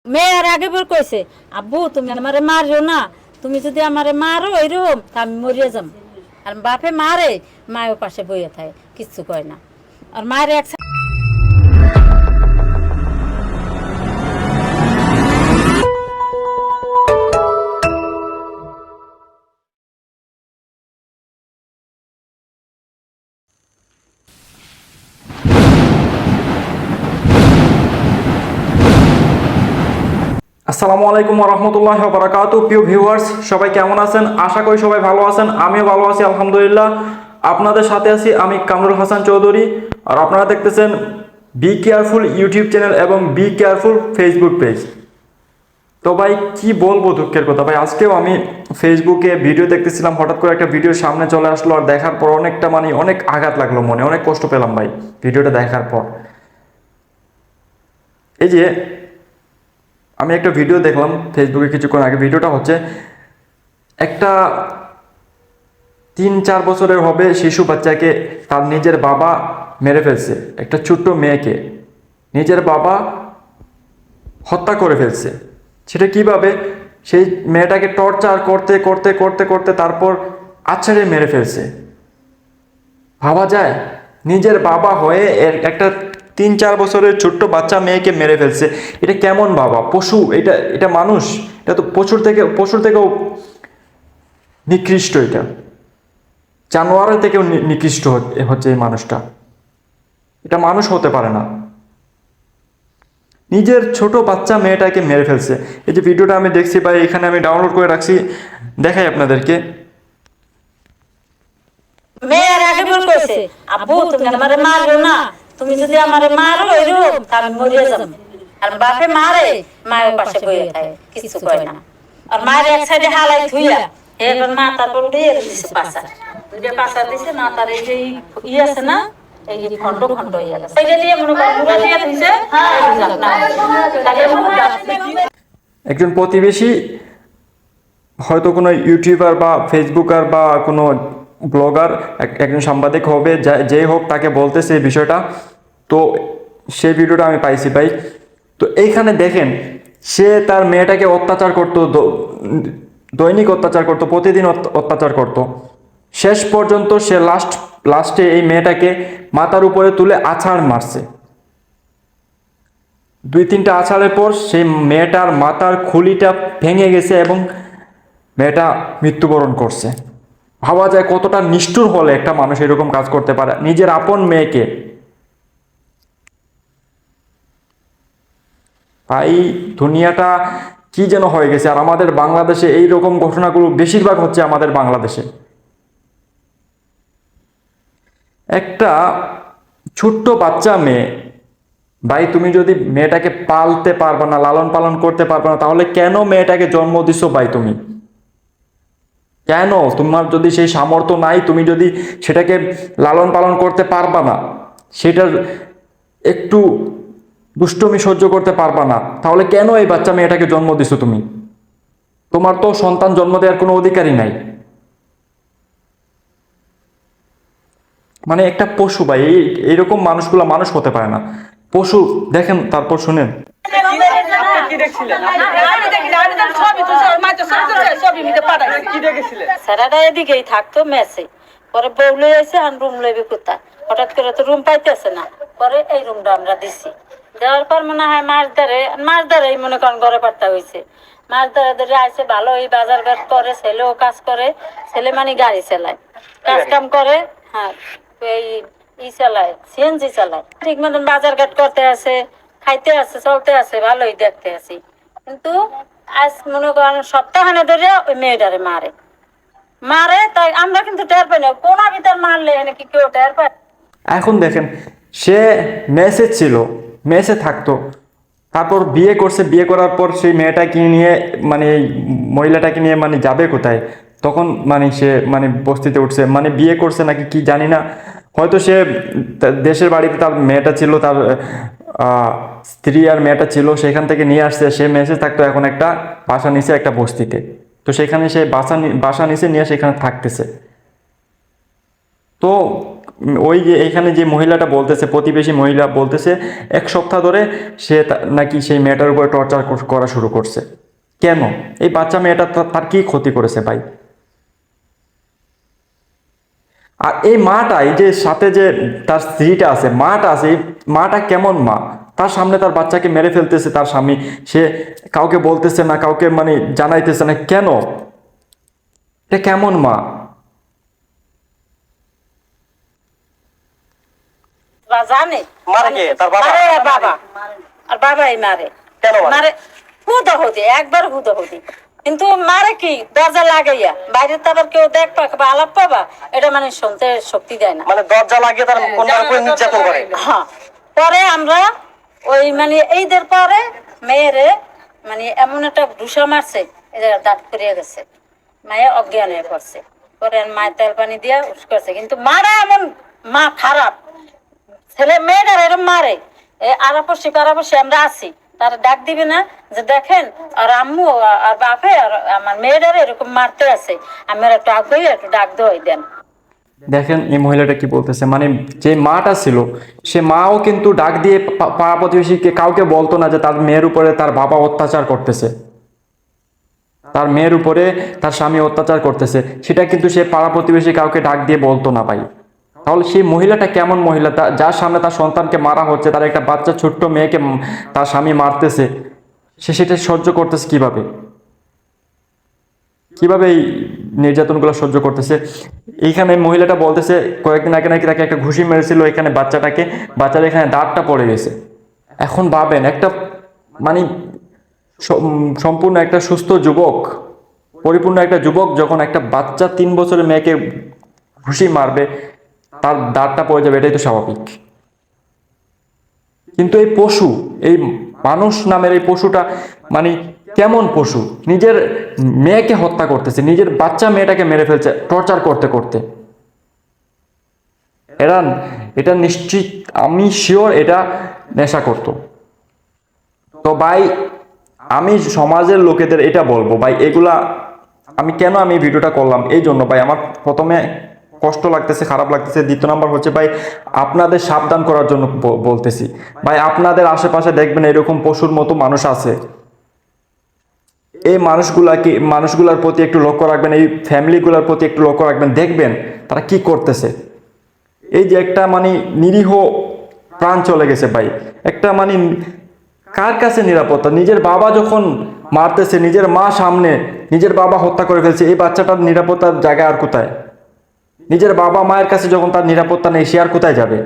মেয়ের আগে বের কইছে, আব্বু তুমি আমারে মারো না, তুমি যদি আমারে মারো এরকম তা আমি মরিয়া যাম। আর বাপে মারে, মায়ের পাশে বইয়ে থাকে, কিচ্ছু কয় না। আর মায়ের এক আসসালামু আলাইকুম রহমতুল্লাহ বারাকাতু। প্রিয় ভিউয়ার্স, সবাই কেমন আছেন? আশা করি সবাই ভালো আছেন। আমিও ভালো আছি আলহামদুলিল্লাহ। আপনাদের সাথে আছি আমি কামরুল হাসান চৌধুরী। আর আপনারা দেখতেছেন বি কেয়ারফুল ইউটিউব চ্যানেল এবং বি কেয়ারফুল ফেসবুক পেজ। তো ভাই কি বলবো দুঃখের কথা ভাই, আজকেও আমি ফেসবুকে ভিডিও দেখতেছিলাম, হঠাৎ করে একটা ভিডিও সামনে চলে আসলো। আর দেখার পর অনেকটা অনেক আঘাত লাগলো মনে, অনেক কষ্ট পেলাম ভাই ভিডিওটা দেখার পর। এই যে আমি একটা ভিডিও দেখলাম ফেসবুকে কিছুক্ষণ আগে। ভিডিওটা হচ্ছে একটা 3-4 বছরের হবে শিশু বাচ্চাকে তার নিজের বাবা মেরে ফেলছে। একটা ছোট্ট মেয়েকে নিজের বাবা হত্যা করে ফেলছে। সেটা কিভাবে? সেই মেয়েটাকে টর্চার করতে করতে করতে করতে তারপর আছাড়ে মেরে ফেলছে। ভাবা যায়, নিজের বাবা হয়ে একটা 3-4 বছরের ছোট্ট বাচ্চা মেয়েকে মেরে ফেলছে। এটা কেমন বাবা? পশু? এটা মানুষ? এটা তো পশুর থেকেও নিকৃষ্ট। এটা জানোয়ারের থেকেও নিকৃষ্ট হচ্ছে এই মানুষটা। এটা মানুষ হতে পারে না। নিজের ছোট বাচ্চা মেয়েটাকে মেরে ফেলছে। এই যে ভিডিওটা আমি দেখছি ভাই, এখানে আমি ডাউনলোড করে রাখছি, দেখাই আপনাদেরকে। মেয়ের আগে বের কইছে, আব্বু তুমি আমারে মারো না, তুমি যদি আমারে মারো এরকম তা আমি মরিয়া যাম। আর বাপে মারে, মায়ের পাশে বইয়ে থাকে, কিচ্ছু কয় না। আর মায়ের এক সাইডে হালাই থুইয়া এবার মাথার পর দিয়ে দিছে পাছা, দুইটা পাছা দিছে মাথার এই যে ই আছে না, এই যে খন্ড খন্ড হয়ে গেছে, এইটা দিয়ে মনে করেন মুড়া দিয়ে দিছে। একজন প্রতিবেশী, হয়তো কোনো ইউটিউবার বা ফেসবুকার বা কোনো ব্লগার, একজন সাংবাদিক হবে, যেই হোক, তাকে বলতেছে এই বিষয়টা। তো সেই ভিডিওটা আমি পাইছি ভাই। তো এইখানে দেখেন, সে তার মেয়েটাকে অত্যাচার করতো, দৈনিক অত্যাচার করতো, প্রতিদিন অত্যাচার করতো। শেষ পর্যন্ত সে লাস্টে এই মেয়েটাকে মাথার উপরে তুলে আছাড় মারছে। 2-3টা আছাড়ের পর সেই মেয়েটার মাথার খুলিটা ভেঙে গেছে এবং মেয়েটা মৃত্যুবরণ করছে। ভাবা যায় কতটা নিষ্ঠুর হলে একটা মানুষ এরকম কাজ করতে পারে নিজের আপন মেয়েকে। ভাই, দুনিয়াটা কি যেন হয়ে গেছে। আর আমাদের বাংলাদেশে এই রকম ঘটনাগুলো বেশিরভাগ হচ্ছে আমাদের বাংলাদেশে। একটা ছোট্ট বাচ্চা মেয়ে, ভাই তুমি যদি মেয়েটাকে পালতে পারবে না, লালন পালন করতে পারবে না, তাহলে কেন মেয়েটাকে জন্ম দিছো ভাই? তুমি কেন? তোমার যদি সেই সামর্থ্য নাই, তুমি যদি সেটাকে লালন পালন করতে পারবা না, সেটার একটু দুষ্টুমি সহ্য করতে পারবা না, তাহলে কেন এই বাচ্চা মেয়েটাকে জন্ম দিছো তুমি? তোমার তো সন্তান জন্ম দেওয়ার কোনো অধিকারই নাই। একটা পশু ভাই, এইরকম মানুষগুলো মানুষ হতে পারে না, পশু। দেখেন, তারপর শুনেন। স্যারাটা এদিকেই থাকতো মেসে, পরে বউ লই আইছে আর রুম লইবে কোথা, হঠাৎ করে তো রুম পাইতেছে না, পরে এই রুমটা আমরা দিছি। দেওয়ার পর মনে হয় মাছ ধরে মনে করেন ঘরে পাঠা হয়েছে। মাছ ধরে ধরে আইসে ভালো, এই বাজার ঘাট করে, ছেলেও কাজ করে, ছেলে মানে গাড়ি চালায়, কাজ কাম করে। হ্যাঁ, এই চালায়, সিএনজি চালায়, ঠিক মতন বাজার ঘাট করতে আছে, খাইতে আছে, চলতে আছে, ভালোই দেখতে আছি। কিন্তু আজ মনে করেন সপ্তাহানে ধরে ওই মেয়েটারে মারে মারে, তাই আমরা কিন্তু টের পাই না কোন ভিতর মারলে এনে কি কেউ টের পায়। এখন দেখেন, সে মেসে ছিল, মেসে থাকতো, তারপর বিয়ে করছে। বিয়ে করার পর সেই মেয়েটাকে নিয়ে এই মহিলাটাকে নিয়ে যাবে কোথায়? তখন সে বস্তিতে উঠছে, বিয়ে করছে নাকি কি জানি না। হয়তো সে দেশের বাড়িতে তার মেয়েটা ছিল, তার স্ত্রী আর মেয়েটা ছিল, সেখান থেকে নিয়ে আসছে। সে মেসে থাকতো, এখন একটা বাসা নিছে একটা বস্তিতে। তো সেখানে সে বাসা নিচে নিয়ে সেখানে থাকতেছে। তো ওই যে এখানে যে মহিলাটা বলতেছে, প্রতিবেশী মহিলা বলতেছে 1 সপ্তাহ ধরে সে নাকি সেই মেয়েটার উপরে টর্চার করা শুরু করছে। কেন? এই বাচ্চা মেয়েটা তার কি ক্ষতি করেছে ভাই? আর এই মাটা, এই যে সাথে যে তার স্ত্রীটা আছে, মাটা আছে, এই মাটা কেমন মা? তার সামনে তার বাচ্চাকে মেরে ফেলতেছে তার স্বামী, সে কাউকে বলতেছে না, কাউকে মানে জানাইতেছে না, কেন? এটা কেমন মা? বা জানে মারে কে? তার বাবা? মারে আর বাবা, আর বাবাই মারে। কেন মারে? মারে হুদহুদি, একবার হুদহুদি। কিন্তু মারে কি দরজা লাগাইয়া, বাইরে তো আবার কেউ দেখবা বা আলাপ পাবা, এটা মানে শুনতে শক্তি দেয় না। মানে দরজা লাগিয়ে তার কন্যার উপরে নির্যাতন করে। হ্যাঁ, পরে আমরা ওই মানে এইদের পরে মেয়েরে মানে এমন একটা ঘুষা মারছে, এদের দাঁত করিয়ে গেছে, মায়ে অজ্ঞান হয়ে পড়ছে। পরে মায়ের তেল পানি দিয়া করছে, কিন্তু মারা এমন মা খারাপ, ছেলে মেয়েটার এরকম মারে। আরাপড়শি পারাপড়শি আমরা আছি, তারা ডাক দিবে না যে দেখেন আর আম্মু আর বাপে আর আমার মেয়েটারে এরকম মারতে আছে, আমার একটু আগ্রহী একটু ডাক দই দেন। দেখেন এই মহিলাটা কি বলতেছে, মানে যে মাটা ছিল সে মাও কিন্তু ডাক দিয়ে পাড়া প্রতিবেশীকে কাউকে বলতো না যে তার মেয়ের উপরে তার বাবা অত্যাচার করতেছে, তার মেয়ের উপরে তার স্বামী অত্যাচার করতেছে, সেটা কিন্তু সে পাড়া প্রতিবেশী কাউকে ডাক দিয়ে বলতো না ভাই। তাহলে সেই মহিলাটা কেমন মহিলা? যার সামনে তার সন্তানকে মারা হচ্ছে, তার একটা বাচ্চা ছোট্ট মেয়েকে তার স্বামী মারতেছে, সে সেটা সহ্য করতেছে কিভাবে? কিভাবে এই নির্যাতনগুলো সহ্য করতেছে? এইখানে মহিলাটা বলতেছে কয়েকদিন আগে নাকি তাকে একটা ঘুষি মেরেছিল এখানে বাচ্চাটাকে, বাচ্চার এখানে দাঁতটা পড়ে গেছে। এখন ভাবেন একটা মানে সম্পূর্ণ একটা সুস্থ যুবক, পরিপূর্ণ একটা যুবক যখন একটা বাচ্চা 3 বছরের মেয়েকে ঘুষি মারবে, তার দাঁতটা পড়ে যাবে, এটাই তো স্বাভাবিক। কিন্তু এই পশু, এই মানুষ নামের এই পশুটা মানে কেমন পশু? নিজের মেয়েকে হত্যা করতেছে, নিজের বাচ্চা মেয়েটাকে মেরে ফেলছে টর্চার করতে করতে। এটা নিশ্চিত, আমি শিওর এটা নেশা করতো। তো ভাই আমি সমাজের লোকেদের এটা বলবো ভাই, এগুলা আমি ভিডিওটা করলাম এই জন্য ভাই, আমার প্রথমে কষ্ট লাগতেছে, খারাপ লাগতেছে, দ্বিতীয় নাম্বার হচ্ছে ভাই আপনাদের সাবধান করার জন্য বলতেছি ভাই। আপনাদের আশেপাশে দেখবেন এরকম পশুর মতো মানুষ আছে, এই মানুষগুলার প্রতি একটু লক্ষ্য রাখবেন, এই ফ্যামিলিগুলোর প্রতি একটু লক্ষ্য রাখবেন, দেখবেন তারা কি করতেছে। এই যে একটা মানে নিরীহ প্রাণ চলে গেছে ভাই, একটা মানে কার কাছে নিরাপত্তা? নিজের বাবা যখন মারতেছে, নিজের মা সামনে, নিজের বাবা হত্যা করে ফেলছে, এই বাচ্চাটার নিরাপত্তার জায়গা আর কোথায়? নিজের বাবা মায়ের কাছে যখন তার নিরাপত্তা নেই, সে আর কোথায় যাবে?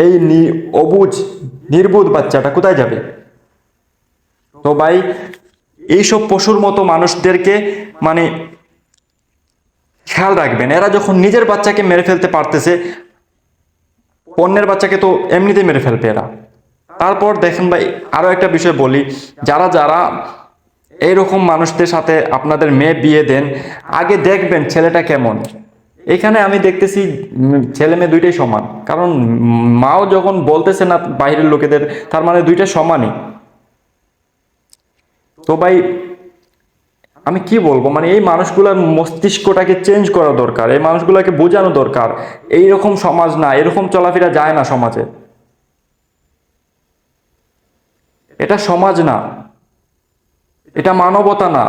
এই অবুঝ নির্বোধ বাচ্চাটা কোথায় যাবে? তো ভাই এইসব পশুর মতো মানুষদেরকে মানে খেয়াল রাখবেন। এরা যখন নিজের বাচ্চাকে মেরে ফেলতে পারতেছে, অন্যের বাচ্চাকে তো এমনিতেই মেরে ফেলবে এরা। তারপর দেখেন ভাই আরো একটা বিষয় বলি, যারা যারা এইরকম মানুষদের সাথে আপনাদের মেয়ে বিয়ে দেন, আগে দেখবেন ছেলেটা কেমন। এখানে আমি দেখতেছি ছেলে মেয়ে দুইটাই সমান, কারণ মাও যখন বলতেছে না বাইরের লোকেদের, তার মানে দুইটা সমানই। তো ভাই আমি কি বলবো, মানে এই মানুষগুলোর মস্তিষ্কটাকে চেঞ্জ করা দরকার, এই মানুষগুলোকে বোঝানো দরকার এইরকম সমাজ না, এরকম চলাফেরা যায় না সমাজে। এটা সমাজ না, এটা মানবতা না।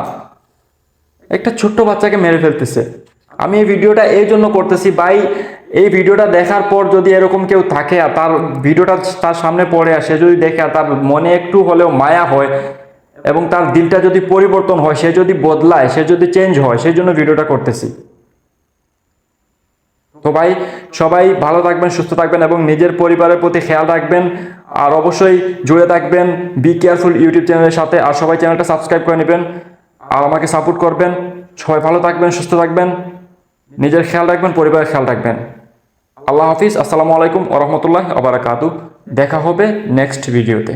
একটা ছোট্ট বাচ্চাকে মেরে ফেলতেছে। আমি এই ভিডিওটা এই জন্য করতেছি ভাই, এই ভিডিওটা দেখার পর যদি এরকম কেউ থাকে আর তার ভিডিওটা তার সামনে পড়ে আসে, যদি দেখে আর তার মনে একটু হলেও মায়া হয় এবং তার দিলটা যদি পরিবর্তন হয়, সে যদি বদলায়, সে যদি চেঞ্জ হয়, সেই জন্য ভিডিওটা করতেছি। তো ভাই সবাই ভালো থাকবেন, সুস্থ থাকবেন এবং নিজের পরিবারের প্রতি খেয়াল রাখবেন। আর অবশ্যই জুড়ে থাকবেন বি কেয়ারফুল ইউটিউব চ্যানেলের সাথে। আর সবাই চ্যানেলটা সাবস্ক্রাইব করে নেবেন আর আমাকে সাপোর্ট করবেন। সবাই ভালো থাকবেন, সুস্থ থাকবেন, নিজের খেয়াল রাখবেন, পরিবারের খেয়াল রাখবেন। আল্লাহ হাফিজ। আসসালামু আলাইকুম ওয়া রাহমাতুল্লাহি ওয়া বারাকাতুহু। দেখা হবে নেক্সট ভিডিওতে।